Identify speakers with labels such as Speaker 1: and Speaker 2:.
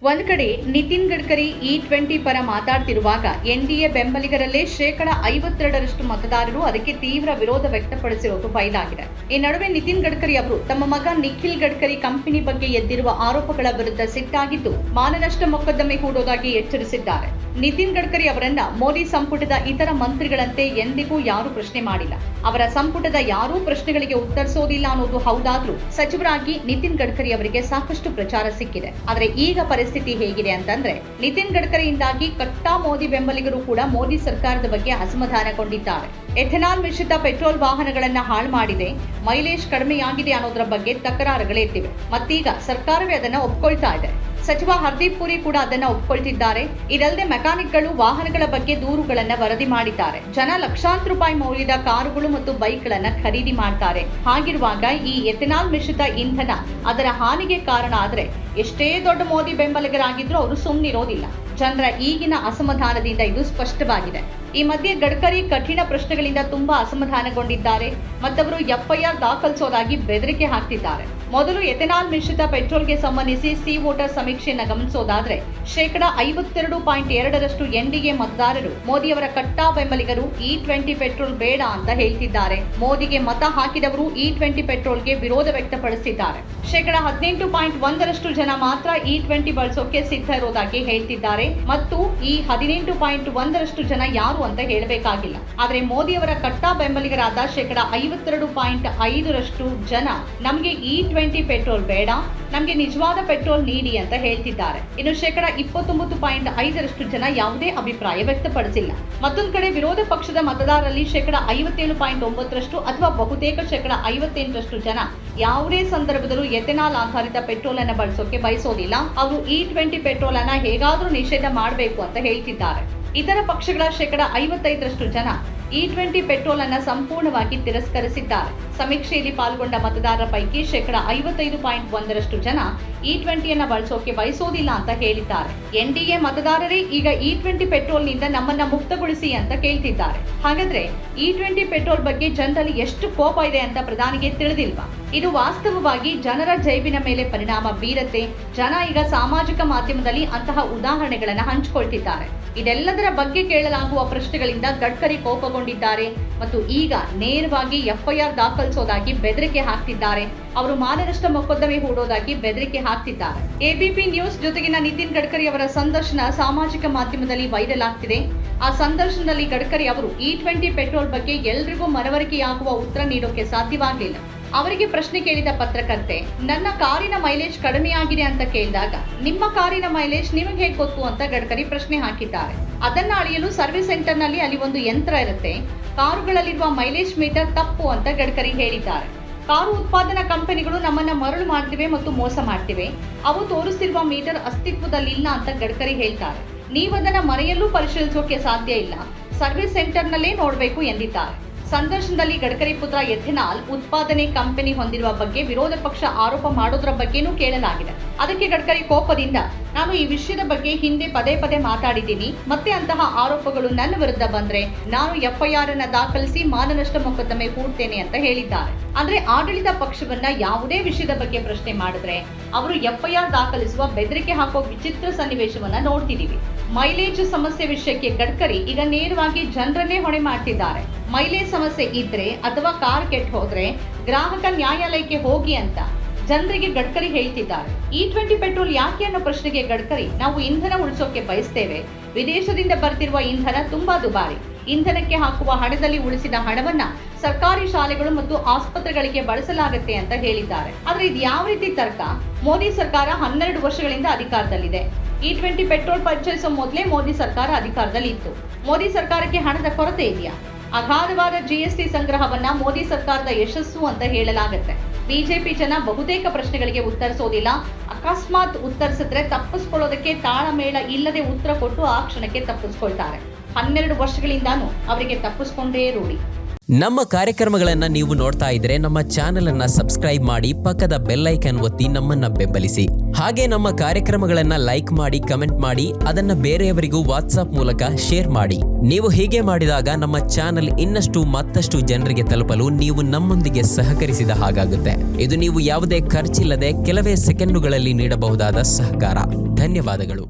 Speaker 1: ಒಂದು ಕಡೆ ನಿತಿನ್ ಗಡ್ಕರಿ E20 ಪರ ಮಾತಾಡ್ತಿರುವಾಗ ಎನ್ಡಿಎ ಬೆಂಬಲಿಗರಲ್ಲೇ 52% ಮತದಾರರು ಅದಕ್ಕೆ ತೀವ್ರ ವಿರೋಧ ವ್ಯಕ್ತಪಡಿಸಿರುವುದು ಬಯಲಾಗಿದೆ. ಈ ನಡುವೆ ನಿತಿನ್ ಗಡ್ಕರಿ ಅವರು ತಮ್ಮ ಮಗ ನಿಖಿಲ್ ಗಡ್ಕರಿ ಕಂಪನಿ ಬಗ್ಗೆ ಎದ್ದಿರುವ ಆರೋಪಗಳ ವಿರುದ್ಧ ಸಿಟ್ಟಾಗಿದ್ದು ಮಾನನಷ್ಟ ಮೊಕದ್ದಮೆ ಹೂಡೋದಾಗಿ ಎಚ್ಚರಿಸಿದ್ದಾರೆ. ನಿತಿನ್ ಗಡ್ಕರಿ ಅವರನ್ನ ಮೋದಿ ಸಂಪುಟದ ಇತರ ಮಂತ್ರಿಗಳಂತೆ ಎಂದಿಗೂ ಯಾರೂ ಪ್ರಶ್ನೆ ಮಾಡಿಲ್ಲ. ಅವರ ಸಂಪುಟದ ಯಾರೂ ಪ್ರಶ್ನೆಗಳಿಗೆ ಉತ್ತರಿಸೋದಿಲ್ಲ ಅನ್ನೋದು ಹೌದಾದ್ರೂ ಸಚಿವರಾಗಿ ನಿತಿನ್ ಗಡ್ಕರಿ ಅವರಿಗೆ ಸಾಕಷ್ಟು ಪ್ರಚಾರ ಸಿಕ್ಕಿದೆ. ಆದರೆ ಈಗ ಪರಿಸ್ಥಿತಿ ಹೇಗಿದೆ ಅಂತಂದ್ರೆ ನಿತಿನ್ ಗಡ್ಕರಿಯಿಂದಾಗಿ ಕಟ್ಟಾ ಮೋದಿ ಬೆಂಬಲಿಗರು ಕೂಡ ಮೋದಿ ಸರ್ಕಾರದ ಬಗ್ಗೆ ಅಸಮಾಧಾನಗೊಂಡಿದ್ದಾರೆ. ಎಥೆನಾಲ್ ಮಿಶ್ರಿತ ಪೆಟ್ರೋಲ್ ವಾಹನಗಳನ್ನ ಹಾಳು ಮಾಡಿದೆ, ಮೈಲೇಜ್ ಕಡಿಮೆಯಾಗಿದೆ ಅನ್ನೋದರ ಬಗ್ಗೆ ತಕರಾರುಗಳೆದ್ದಿವೆ. ಮತ್ತೀಗ ಸರ್ಕಾರವೇ ಅದನ್ನ ಒಪ್ಕೊಳ್ತಾ ಇದೆ. ಸಚಿವ ಹರ್ದೀಪ್ ಪುರಿ ಕೂಡ ಅದನ್ನ ಒಪ್ಪಿಕೊಳ್ತಿದ್ದಾರೆ. ಇದಲ್ಲದೆ ಮೆಕ್ಯಾನಿಕ್ಗಳು ವಾಹನಗಳ ಬಗ್ಗೆ ದೂರುಗಳನ್ನ ವರದಿ ಮಾಡಿದ್ದಾರೆ. ಜನ ಲಕ್ಷಾಂತರ ರೂಪಾಯಿ ಮೌಲ್ಯದ ಕಾರುಗಳು ಮತ್ತು ಬೈಕ್ಗಳನ್ನ ಖರೀದಿ ಮಾಡ್ತಾರೆ. ಹಾಗಿರುವಾಗ ಈ ಎಥೆನಾಲ್ ಮಿಶ್ರಿತ ಇಂಧನ ಅದರ ಹಾನಿಗೆ ಕಾರಣ ಆದ್ರೆ ಎಷ್ಟೇ ದೊಡ್ಡ ಮೋದಿ ಬೆಂಬಲಿಗರಾಗಿದ್ರೂ ಅವರು ಸುಮ್ಮನಿರೋದಿಲ್ಲ. ಜನರ ಈಗಿನ ಅಸಮಾಧಾನದಿಂದ ಇದು ಸ್ಪಷ್ಟವಾಗಿದೆ. ಈ ಮಧ್ಯೆ ಗಡ್ಕರಿ ಕಠಿಣ ಪ್ರಶ್ನೆಗಳಿಂದ ತುಂಬಾ ಅಸಮಾಧಾನಗೊಂಡಿದ್ದಾರೆ. ಮತ್ತವರು FIR ದಾಖಲಿಸೋದಾಗಿ ಬೆದರಿಕೆ ಹಾಕ್ತಿದ್ದಾರೆ. ಮೊದಲು ಎಥೆನಾಲ್ ಮಿಶ್ರಿತ ಪೆಟ್ರೋಲ್ಗೆ ಸಂಬಂಧಿಸಿ ಸಿ ವೋಟರ್ ಸಮೀಕ್ಷೆಯನ್ನು ಗಮನಿಸೋದಾದ್ರೆ 52.2% ಎನ್ಡಿಎ ಮತದಾರರು ಮೋದಿಯವರ ಕಟ್ಟಾ ಬೆಂಬಲಿಗರು E20 ಪೆಟ್ರೋಲ್ ಬೇಡ ಅಂತ ಹೇಳ್ತಿದ್ದಾರೆ. ಮೋದಿಗೆ ಮತ ಹಾಕಿದವರು E20 ಪೆಟ್ರೋಲ್ಗೆ ವಿರೋಧ ವ್ಯಕ್ತಪಡಿಸಿದ್ದಾರೆ. 18.1% ಜನ ಮಾತ್ರ E20 ಬಳಸೋಕೆ ಸಿದ್ಧ ಇರೋದಾಗಿ ಹೇಳ್ತಿದ್ದಾರೆ. ಮತ್ತು ಈ 18.1% ಜನ ಯಾರು ಅಂತ ಹೇಳಬೇಕಾಗಿಲ್ಲ. ಆದ್ರೆ ಮೋದಿಯವರ ಕಟ್ಟಾ ಬೆಂಬಲಿಗರಾದ 52.5% ಜನ ನಮಗೆ E20 ಪೆಟ್ರೋಲ್ ಬೇಡ, ನಮಗೆ ನಿಜವಾದ ಪೆಟ್ರೋಲ್ ನೀಡಿ ಅಂತ ಹೇಳ್ತಿದ್ದಾರೆ. ಇನ್ನು 29.5% ಜನ ಯಾವುದೇ ಅಭಿಪ್ರಾಯ ವ್ಯಕ್ತಪಡಿಸಿಲ್ಲ. ಮತ್ತೊಂದು ಕಡೆ ವಿರೋಧ ಪಕ್ಷದ ಮತದಾರರಲ್ಲಿ 57.9% ಅಥವಾ ಬಹುತೇಕ 58% ಜನ ಯಾವುದೇ ಸಂದರ್ಭದಲ್ಲೂ ಎಥೆನಾಲ್ ಆಧಾರಿತ ಪೆಟ್ರೋಲ್ ಅನ್ನು ಬಳಸೋಕೆ ಬಯಸೋದಿಲ್ಲ. ಅವರು E20 ಪೆಟ್ರೋಲ್ ಅನ್ನ ಹೇಗಾದ್ರೂ ನಿಷೇಧ ಮಾಡಬೇಕು ಅಂತ ಹೇಳ್ತಿದ್ದಾರೆ. ಇತರ ಪಕ್ಷಗಳ 55% ಜನ E20 ಪೆಟ್ರೋಲ್ ಅನ್ನ ಸಂಪೂರ್ಣವಾಗಿ ತಿರಸ್ಕರಿಸಿದ್ದಾರೆ. ಸಮೀಕ್ಷೆಯಲ್ಲಿ ಪಾಲ್ಗೊಂಡ ಮತದಾರರ ಪೈಕಿ 55.1% ಜನ E20 ಅನ್ನ ಬಳಸೋಕೆ ಬಯಸೋದಿಲ್ಲ ಅಂತ ಹೇಳಿದ್ದಾರೆ. ಎನ್ಡಿಎ ಮತದಾರರೇ ಈಗ E20 ಪೆಟ್ರೋಲ್ನಿಂದ ನಮ್ಮನ್ನ ಮುಕ್ತಗೊಳಿಸಿ ಅಂತ ಕೇಳ್ತಿದ್ದಾರೆ. ಹಾಗಾದ್ರೆ E20 ಪೆಟ್ರೋಲ್ ಬಗ್ಗೆ ಜನರಲ್ಲಿ ಎಷ್ಟು ಕೋಪ ಇದೆ ಅಂತ ಪ್ರಧಾನಿಗೆ ತಿಳಿದಿಲ್ವಾ? ಇದು ವಾಸ್ತವವಾಗಿ ಜನರ ಜೈಬಿನ ಮೇಲೆ ಪರಿಣಾಮ ಬೀರತ್ತೆ. ಜನ ಈಗ ಸಾಮಾಜಿಕ ಮಾಧ್ಯಮದಲ್ಲಿ ಅಂತಹ ಉದಾಹರಣೆಗಳನ್ನ ಹಂಚಿಕೊಳ್ತಿದ್ದಾರೆ. ಇದೆಲ್ಲದರ ಬಗ್ಗೆ ಕೇಳಲಾಗುವ ಪ್ರಶ್ನೆಗಳಿಂದ ಗಡ್ಕರಿ ಕೋಪಗೊಂಡಿದ್ದಾರೆ ಮತ್ತು ಈಗ ನೇರವಾಗಿ FIR ದಾಖಲಿಸೋದಾಗಿ ಬೆದರಿಕೆ ಹಾಕ್ತಿದ್ದಾರೆ. ಅವರು ಮಾನನಷ್ಟ ಮೊಕದ್ದಮೆ ಹೂಡೋದಾಗಿ ಬೆದರಿಕೆ ಹಾಕ್ತಿದ್ದಾರೆ. ABP ನ್ಯೂಸ್ ಜೊತೆಗಿನ ನಿತಿನ್ ಗಡ್ಕರಿ ಅವರ ಸಂದರ್ಶನ ಸಾಮಾಜಿಕ ಮಾಧ್ಯಮದಲ್ಲಿ ವೈರಲ್ ಆಗ್ತಿದೆ. ಆ ಸಂದರ್ಶನದಲ್ಲಿ ಗಡ್ಕರಿ ಅವರು E20 ಪೆಟ್ರೋಲ್ ಬಗ್ಗೆ ಎಲ್ರಿಗೂ ಮನವರಿಕೆಯಾಗುವ ಉತ್ತರ ನೀಡೋಕೆ ಸಾಧ್ಯವಾಗಲಿಲ್ಲ. ಅವರಿಗೆ ಪ್ರಶ್ನೆ ಕೇಳಿದ ಪತ್ರಕರ್ತೆ, ನನ್ನ ಕಾರಿನ ಮೈಲೇಜ್ ಕಡಿಮೆಯಾಗಿದೆ ಅಂತ ಕೇಳಿದಾಗ ನಿಮ್ಮ ಕಾರಿನ ಮೈಲೇಜ್ ನಿಮಗೆ ಹೇಗೆ ಗೊತ್ತು ಅಂತ ಗಡ್ಕರಿ ಪ್ರಶ್ನೆ ಹಾಕಿದ್ದಾರೆ. ಅದನ್ನ ಅಳೆಯಲು ಸರ್ವಿಸ್ ಸೆಂಟರ್ನಲ್ಲಿ ಅಲ್ಲಿ ಒಂದು ಯಂತ್ರ ಇರುತ್ತೆ. ಕಾರುಗಳಲ್ಲಿರುವ ಮೈಲೇಜ್ ಮೀಟರ್ ತಪ್ಪು ಅಂತ ಗಡ್ಕರಿ ಹೇಳಿದ್ದಾರೆ. ಕಾರು ಉತ್ಪಾದನಾ ಕಂಪನಿಗಳು ನಮ್ಮನ್ನ ಮರಳು ಮಾಡ್ತಿವೆ ಮತ್ತು ಮೋಸ ಮಾಡ್ತಿವೆ. ಅವು ತೋರಿಸ್ತಿರುವ ಮೀಟರ್ ಅಸ್ತಿತ್ವದಲ್ಲಿಲ್ಲ ಅಂತ ಗಡ್ಕರಿ ಹೇಳ್ತಾರೆ. ನೀವದನ್ನ ಮರೆಯಲ್ಲೂ ಪರಿಶೀಲಿಸೋಕೆ ಸಾಧ್ಯ ಇಲ್ಲ, ಸರ್ವಿಸ್ ಸೆಂಟರ್ನಲ್ಲೇ ನೋಡಬೇಕು ಎಂದಿದ್ದಾರೆ. ಸಂದರ್ಶನದಲ್ಲಿ ಗಡ್ಕರಿ ಪುತ್ರ ಎಥೆನಾಲ್ ಉತ್ಪಾದನೆ ಕಂಪನಿ ಹೊಂದಿರುವ ಬಗ್ಗೆ ವಿರೋಧ ಪಕ್ಷ ಆರೋಪ ಮಾಡೋದ್ರ ಬಗ್ಗೆನೂ ಕೇಳಲಾಗಿದೆ. ಅದಕ್ಕೆ ಗಡ್ಕರಿ ಕೋಪದಿಂದ, ನಾನು ಈ ವಿಷಯದ ಬಗ್ಗೆ ಹಿಂದೆ ಪದೇ ಪದೇ ಮಾತಾಡಿದ್ದೀನಿ, ಮತ್ತೆ ಅಂತಹ ಆರೋಪಗಳು ನನ್ನ ವಿರುದ್ಧ ಬಂದ್ರೆ ನಾನು FIR ಅನ್ನ ದಾಖಲಿಸಿ ಮಾನನಷ್ಟ ಮೊಕದ್ದಮೆ ಹೂಡ್ತೇನೆ ಅಂತ ಹೇಳಿದ್ದಾರೆ. ಅಂದ್ರೆ ಆಡಳಿತ ಪಕ್ಷವನ್ನ ಯಾವುದೇ ವಿಷಯದ ಬಗ್ಗೆ ಪ್ರಶ್ನೆ ಮಾಡಿದ್ರೆ ಅವರು FIR ದಾಖಲಿಸುವ ಬೆದರಿಕೆ ಹಾಕೋ ವಿಚಿತ್ರ ಸನ್ನಿವೇಶವನ್ನ ನೋಡ್ತಿದೀವಿ. ಮೈಲೇಜ್ ಸಮಸ್ಯೆ ವಿಷಯಕ್ಕೆ ಗಡ್ಕರಿ ಈಗ ನೇರವಾಗಿ ಜನರನ್ನೇ ಹೊಣೆ ಮಾಡ್ತಿದ್ದಾರೆ. ಮೈಲೇಜ್ ಸಮಸ್ಯೆ ಇದ್ರೆ ಅಥವಾ ಕಾರ್ ಕೆಟ್ಟು ಹೋದ್ರೆ ಗ್ರಾಹಕ ನ್ಯಾಯಾಲಯಕ್ಕೆ ಹೋಗಿ ಅಂತ ಜನರಿಗೆ ಗಡ್ಕರಿ ಹೇಳ್ತಿದ್ದಾರೆ. E20 ಪೆಟ್ರೋಲ್ ಯಾಕೆ ಅನ್ನೋ ಪ್ರಶ್ನೆಗೆ ಗಡ್ಕರಿ, ನಾವು ಇಂಧನ ಉಳಿಸೋಕೆ ಬಯಸ್ತೇವೆ. ವಿದೇಶದಿಂದ ಬರ್ತಿರುವ ಇಂಧನ ತುಂಬಾ ದುಬಾರಿ. ಇಂಧನಕ್ಕೆ ಹಾಕುವ ಹಣದಲ್ಲಿ ಉಳಿಸಿದ ಹಣವನ್ನ ಸರ್ಕಾರಿ ಶಾಲೆಗಳು ಮತ್ತು ಆಸ್ಪತ್ರೆಗಳಿಗೆ ಬಳಸಲಾಗುತ್ತೆ ಅಂತ ಹೇಳಿದ್ದಾರೆ. ಆದ್ರೆ ಇದು ಯಾವ ರೀತಿ ತರ್ಕ? ಮೋದಿ ಸರ್ಕಾರ 12 ವರ್ಷಗಳಿಂದ ಅಧಿಕಾರದಲ್ಲಿದೆ. E20 ಪೆಟ್ರೋಲ್ ಪರಿಚಯಿಸೋ ಮೊದಲೇ ಮೋದಿ ಸರ್ಕಾರ ಅಧಿಕಾರದಲ್ಲಿ ಇತ್ತು. ಮೋದಿ ಸರ್ಕಾರಕ್ಕೆ ಹಣದ ಕೊರತೆ ಇದೆಯಾ? ಅಗಾಧವಾದ GST ಸಂಗ್ರಹವನ್ನ ಮೋದಿ ಸರ್ಕಾರದ ಯಶಸ್ಸು ಅಂತ ಹೇಳಲಾಗುತ್ತೆ. ಬಿಜೆಪಿ ಜನ ಬಹುತೇಕ ಪ್ರಶ್ನೆಗಳಿಗೆ ಉತ್ತರಿಸೋದಿಲ್ಲ. ಅಕಸ್ಮಾತ್ ಉತ್ತರಿಸಿದ್ರೆ ತಪ್ಪಿಸ್ಕೊಳ್ಳೋದಕ್ಕೆ ತಾಳಮೇಳ ಇಲ್ಲದೆ ಉತ್ತರ ಕೊಟ್ಟು ಆ ಕ್ಷಣಕ್ಕೆ ತಪ್ಪಿಸ್ಕೊಳ್ತಾರೆ. 12 ವರ್ಷಗಳಿಂದಾನು ಅವರಿಗೆ ತಪ್ಪಿಸ್ಕೊಂಡೇ ರೂಢಿ.
Speaker 2: ನಮ್ಮ ಕಾರ್ಯಕ್ರಮಗಳನ್ನು ನೀವು ನೋಡ್ತಾ ಇದ್ರೆ ನಮ್ಮ ಚಾನೆಲ್ ಅನ್ನ ಸಬ್ಸ್ಕ್ರೈಬ್ ಮಾಡಿ, ಪಕ್ಕದ ಬೆಲ್ ಐಕಾನ್ ಒತ್ತಿ ನಮ್ಮನ್ನ ಬೆಂಬಲಿಸಿ. ಹಾಗೆ ನಮ್ಮ ಕಾರ್ಯಕ್ರಮಗಳನ್ನ ಲೈಕ್ ಮಾಡಿ, ಕಮೆಂಟ್ ಮಾಡಿ, ಅದನ್ನ ಬೇರೆಯವರಿಗೂ ವಾಟ್ಸ್ಆಪ್ ಮೂಲಕ ಶೇರ್ ಮಾಡಿ. ನೀವು ಹೀಗೆ ಮಾಡಿದಾಗ ನಮ್ಮ ಚಾನೆಲ್ ಇನ್ನಷ್ಟು ಮತ್ತಷ್ಟು ಜನರಿಗೆ ತಲುಪಲು ನೀವು ನಮ್ಮೊಂದಿಗೆ ಸಹಕರಿಸಿದ ಹಾಗಾಗುತ್ತೆ. ಇದು ನೀವು ಯಾವುದೇ ಖರ್ಚಿಲ್ಲದೆ ಕೆಲವೇ ಸೆಕೆಂಡುಗಳಲ್ಲಿ ನೀಡಬಹುದಾದ ಸಹಕಾರ. ಧನ್ಯವಾದಗಳು.